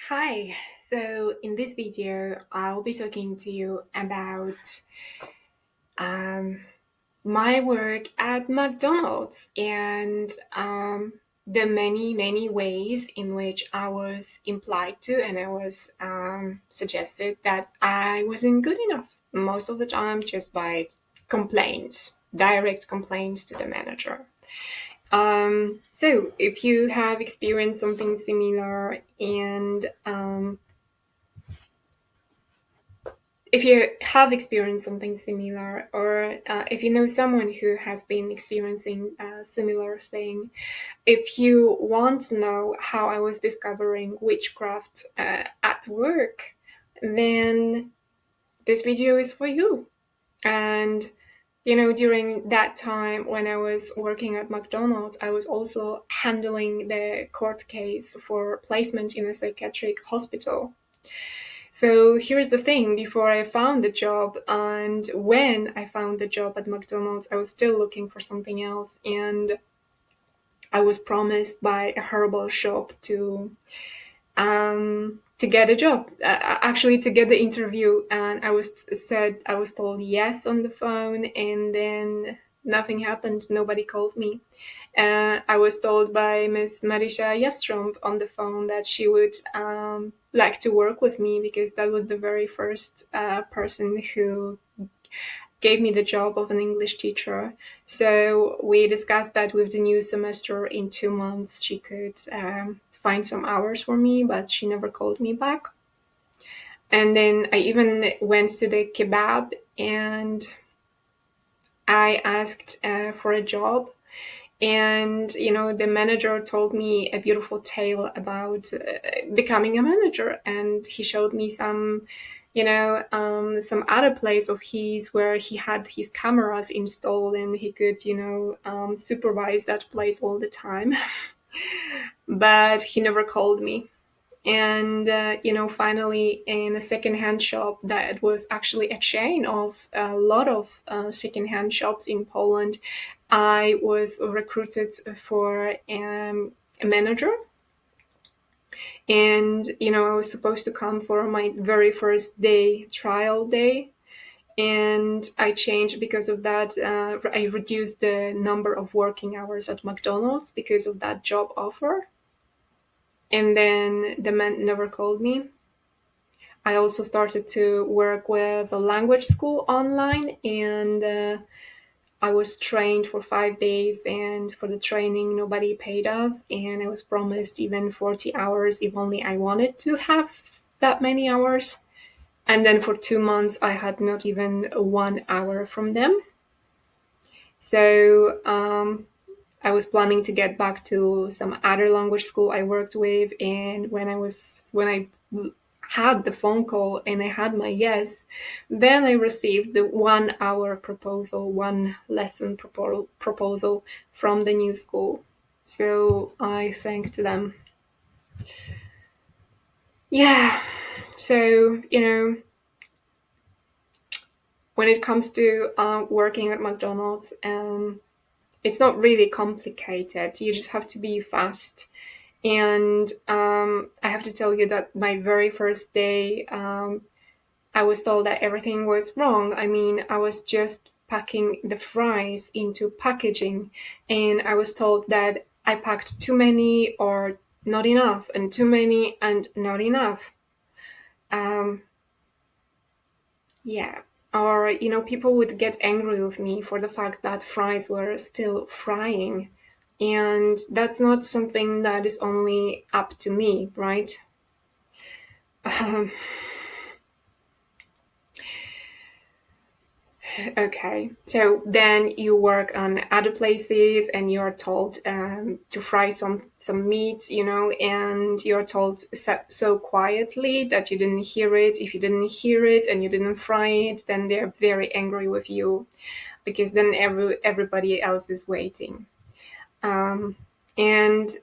Hi, so in this video, I'll be talking to you about um, my work at McDonald's and the many ways in which I was implied to and I was suggested that I wasn't good enough, most of the time just by complaints, direct complaints to the manager. So if you have experienced something similar and if you have experienced something similar, or if you know someone who has been experiencing a similar thing, if you want to know how I was discovering witchcraft at work, then this video is for you. And during that time when I was working at McDonald's, I was also handling the court case for placement in a psychiatric hospital. So here's the thing, before I found the job and when I found the job at McDonald's, I was still looking for something else, and I was promised by a herbal shop to get a job, actually to get the interview, and I was told yes on the phone, and then nothing happened. Nobody called me. I was told by Miss Marisha Yastrom on the phone that she would like to work with me because that was the very first person who gave me the job of an English teacher. So we discussed that with the new semester in 2 months she could find some hours for me, but she never called me back. And then I even went to the kebab and I asked for a job. And the manager told me a beautiful tale about becoming a manager, and he showed me some other place of his where he had his cameras installed and he could supervise that place all the time. But he never called me. And finally, in a secondhand shop that was actually a chain of a lot of secondhand shops in Poland, I was recruited for a manager. And I was supposed to come for my very first day, trial day, and I changed because of that. I reduced the number of working hours at McDonald's because of that job offer. And then the man never called me. I also started to work with a language school online, and I was trained for 5 days, and for the training nobody paid us, and I was promised even 40 hours if only I wanted to have that many hours. And then for 2 months I had not even 1 hour from them. So I was planning to get back to some other language school I worked with, and when I had the phone call and I had my yes, then I received the 1 hour proposal, one lesson proposal from the new school. So I thanked them. Yeah. So when it comes to working at McDonald's, it's not really complicated. You just have to be fast. And I have to tell you that my very first day, I was told that everything was wrong. I mean, I was just packing the fries into packaging, and I was told that I packed too many or not enough, and too many and not enough. Um, yeah. Or, people would get angry with me for the fact that fries were still frying. And that's not something that is only up to me, right? Um, okay, so then you work on other places and you're told to fry some meat, and you're told so quietly that you didn't hear it. If you didn't hear it and you didn't fry it, then they're very angry with you because then everybody else is waiting. Um, and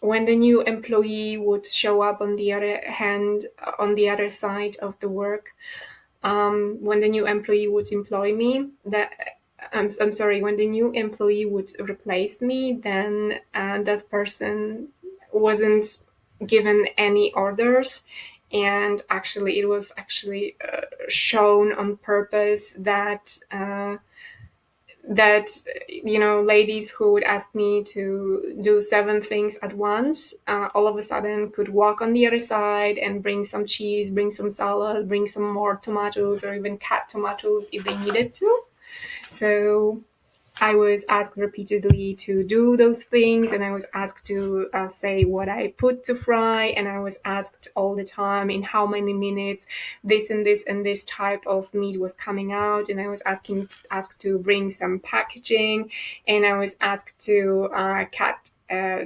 when the new employee would show up on the other hand, on the other side of the work, when the new employee would employ me, I'm sorry, when the new employee would replace me, then that person wasn't given any orders. And actually, it was actually shown on purpose that ladies who would ask me to do seven things at once, all of a sudden could walk on the other side and bring some cheese, bring some salad, bring some more tomatoes, or even cat tomatoes if they needed to. So I was asked repeatedly to do those things, and I was asked to say what I put to fry, and I was asked all the time in how many minutes this and this and this type of meat was coming out, and I was asked to bring some packaging, and I was asked to cut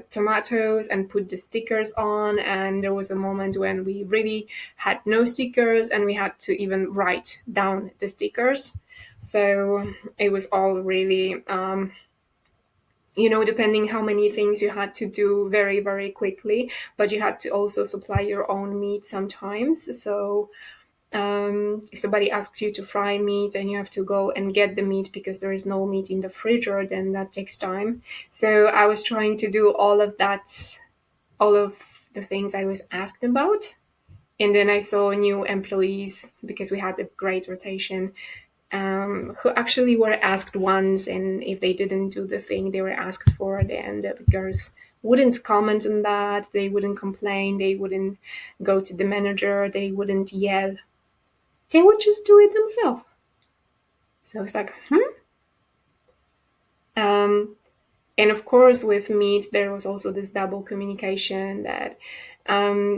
tomatoes and put the stickers on. And there was a moment when we really had no stickers, and we had to even write down the stickers. So it was all really, depending how many things you had to do very, very quickly, but you had to also supply your own meat sometimes. So if somebody asks you to fry meat and you have to go and get the meat because there is no meat in the fridge, then that takes time. So I was trying to do all of that, all of the things I was asked about. And then I saw new employees, because we had a great rotation, who actually were asked once, and if they didn't do the thing they were asked for, then the girls wouldn't comment on that, they wouldn't complain, they wouldn't go to the manager, they wouldn't yell, they would just do it themselves. So it's like, um, and of course with meat there was also this double communication that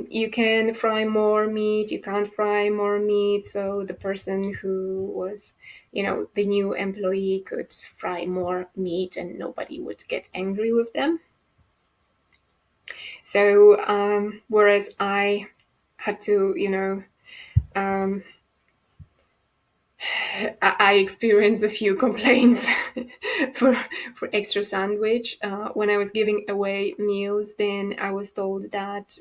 you can fry more meat, you can't fry more meat. So the person who was, the new employee could fry more meat and nobody would get angry with them. So whereas I had to, um, I experienced a few complaints for extra sandwich. When I was giving away meals, then I was told that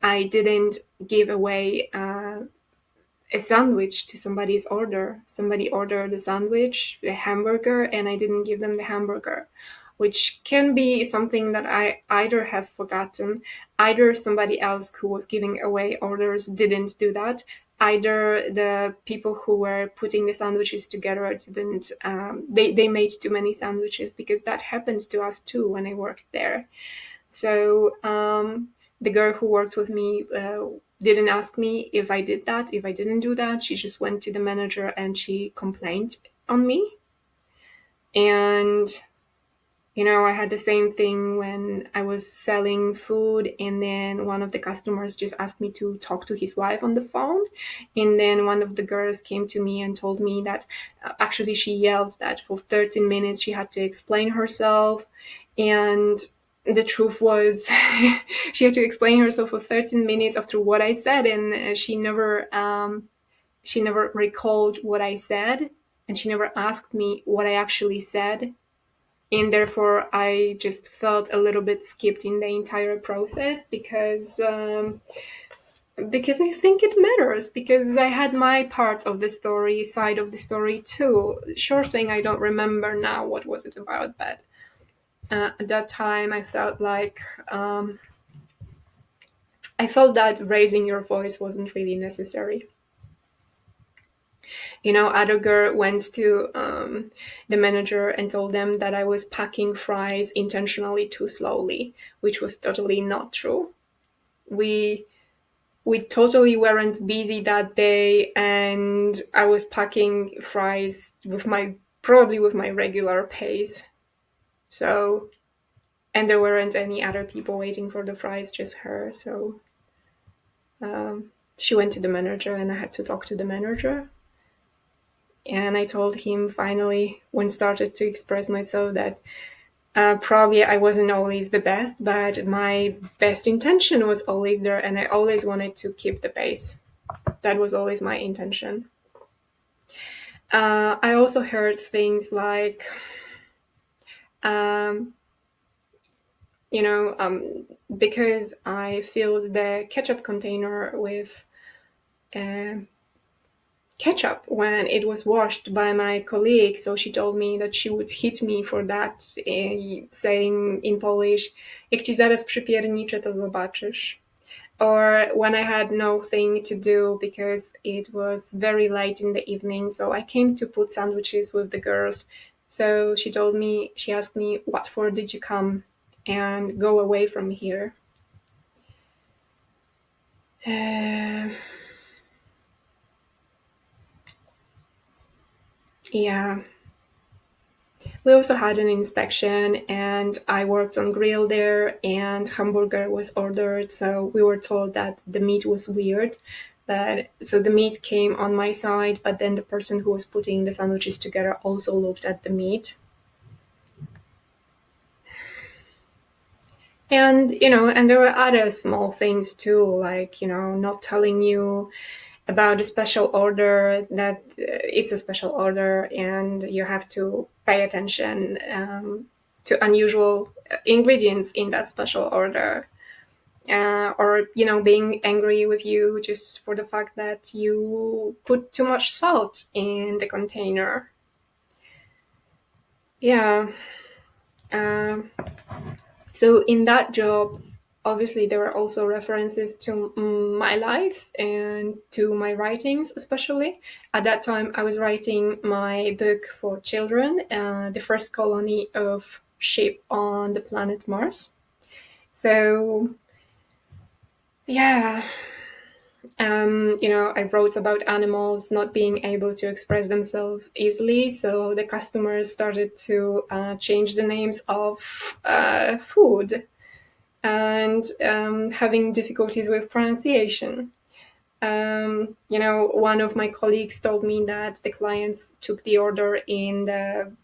I didn't give away a sandwich to somebody's order. Somebody ordered a sandwich, a hamburger, and I didn't give them the hamburger, which can be something that I either have forgotten, either somebody else who was giving away orders didn't do that, either the people who were putting the sandwiches together didn't, they made too many sandwiches, because that happens to us too when I worked there. So the girl who worked with me didn't ask me if I did that, if I didn't do that. She just went to the manager and she complained on me. And, I had the same thing when I was selling food, and then one of the customers just asked me to talk to his wife on the phone. And then one of the girls came to me and told me that actually she yelled that for 13 minutes she had to explain herself. And the truth was, she had to explain herself for 13 minutes after what I said, and she never recalled what I said, and she never asked me what I actually said. And therefore I just felt a little bit skipped in the entire process, because I think it matters, because I had my part of the story, side of the story too. Sure thing, I don't remember now what was it about, but at that time I felt like that raising your voice wasn't really necessary. Other girl went to the manager and told them that I was packing fries intentionally too slowly, which was totally not true. We totally weren't busy that day, and I was packing fries with my regular pace. So, and there weren't any other people waiting for the fries, just her. So she went to the manager, and I had to talk to the manager. And I told him finally, when started to express myself, that probably I wasn't always the best, but my best intention was always there, and I always wanted to keep the pace. That was always my intention. I also heard things like, um, because I filled the ketchup container with uh, ketchup when it was washed by my colleague. So she told me that she would hit me for that, saying in Polish, jak ci zaraz przypierniczę, to zobaczysz. Or when I had nothing to do because it was very late in the evening, so I came to put sandwiches with the girls. So she asked me, what for did you come? And go away from here. Uh, yeah. We also had an inspection, and I worked on grill there, and hamburger was ordered. So we were told that the meat was weird. But so the meat came on my side, but then the person who was putting the sandwiches together also looked at the meat. And and there were other small things too, like not telling you about a special order, that it's a special order and you have to pay attention to unusual ingredients in that special order, or being angry with you just for the fact that you put too much salt in the container. Yeah. um, so in that job, obviously there were also references to my life and to my writings. Especially at that time, I was writing my book for children, the first colony of sheep on the planet Mars. So yeah, I wrote about animals not being able to express themselves easily, so the customers started to change the names of food, and having difficulties with pronunciation. One of my colleagues told me that the clients took the order in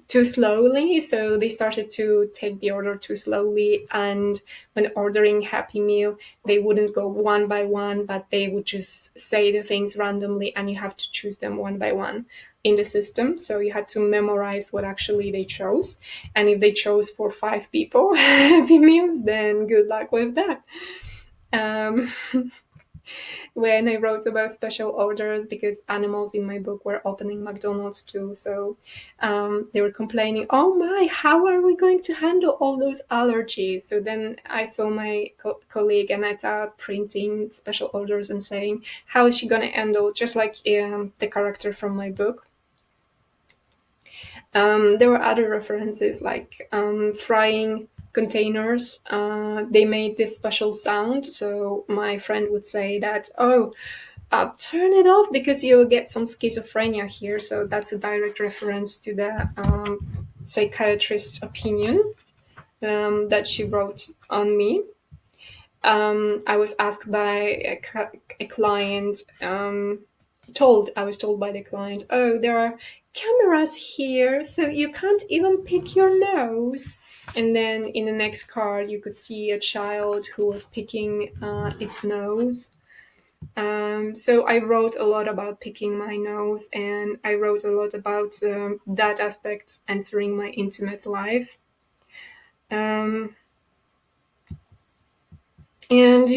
too slowly, so they started to take the order too slowly. And when ordering Happy Meal, they wouldn't go one by one, but they would just say the things randomly, and you have to choose them one by one in the system. So you had to memorize what actually they chose. And if they chose for 5 people Happy Meals, then good luck with that. Um, when I wrote about special orders, because animals in my book were opening McDonald's too. So they were complaining, oh my, how are we going to handle all those allergies? So then I saw my colleague Aneta printing special orders and saying, how is she going to handle, just like the character from my book. There were other references like frying containers. They made this special sound. So my friend would say that, oh, turn it off because you'll get some schizophrenia here. So that's a direct reference to the psychiatrist's opinion that she wrote on me. I was asked by a client, I was told by the client, oh, there are cameras here, so you can't even pick your nose. And then in the next card, you could see a child who was picking its nose. So I wrote a lot about picking my nose, and I wrote a lot about that aspect entering my intimate life. Um, and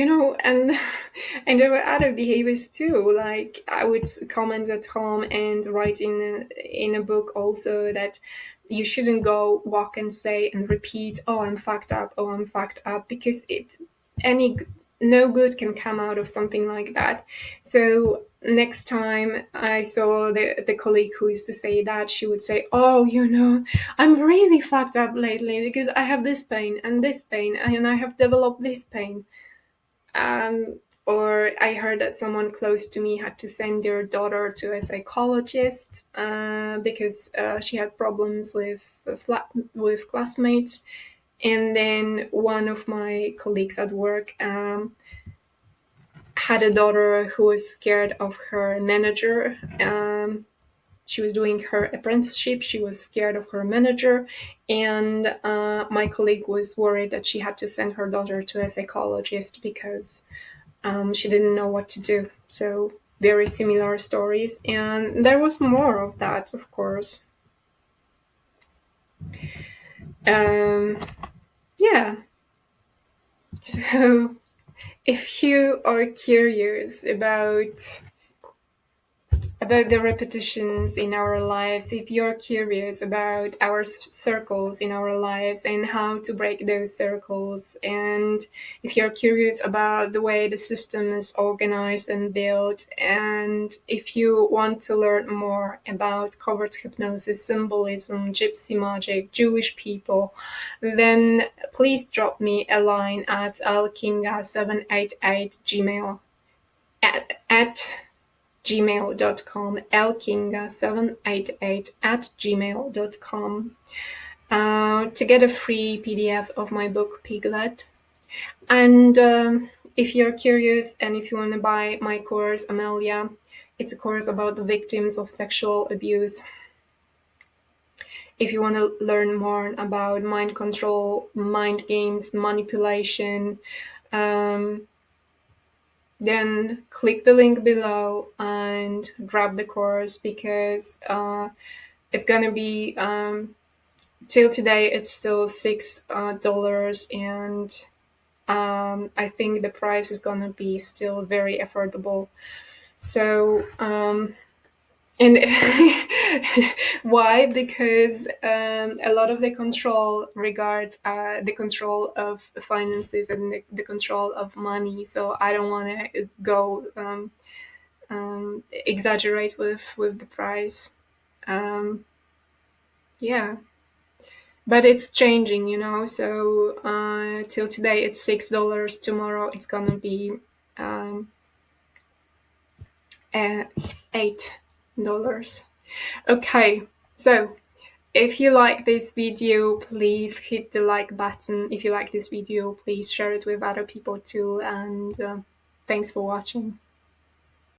and there were other behaviors too, like I would comment at home and write in a book also that you shouldn't go walk and say and repeat, oh, I'm fucked up, oh, I'm fucked up, because any no good can come out of something like that. So next time I saw the colleague who used to say that, she would say, oh, I'm really fucked up lately because I have this pain and this pain and I have developed this pain. Or I heard that someone close to me had to send their daughter to a psychologist because she had problems with classmates. And then one of my colleagues at work had a daughter who was scared of her manager. She was doing her apprenticeship. She was scared of her manager, and my colleague was worried that she had to send her daughter to a psychologist because she didn't know what to do. So very similar stories, and there was more of that, of course. Um, yeah. So if you are curious about about the repetitions in our lives, if you're curious about our circles in our lives and how to break those circles, and if you're curious about the way the system is organized and built, and if you want to learn more about covert hypnosis, symbolism, gypsy magic, Jewish people, then please drop me a line at lkinga788 at gmail.com, lkinga788 at gmail.com, to get a free PDF of my book Piglet. And if you're curious and if you want to buy my course Amelia, it's a course about the victims of sexual abuse. If you want to learn more about mind control, mind games, manipulation, then click the link below and grab the course, because it's gonna be till today it's still $6, and I think the price is gonna be still very affordable. So and why? Because a lot of the control regards the control of finances and the control of money. So I don't want to go exaggerate with the price. Yeah, but it's changing, So till today it's $6. Tomorrow it's gonna be $8. Okay, so if you like this video, please hit the like button. If you like this video, please share it with other people too, and thanks for watching.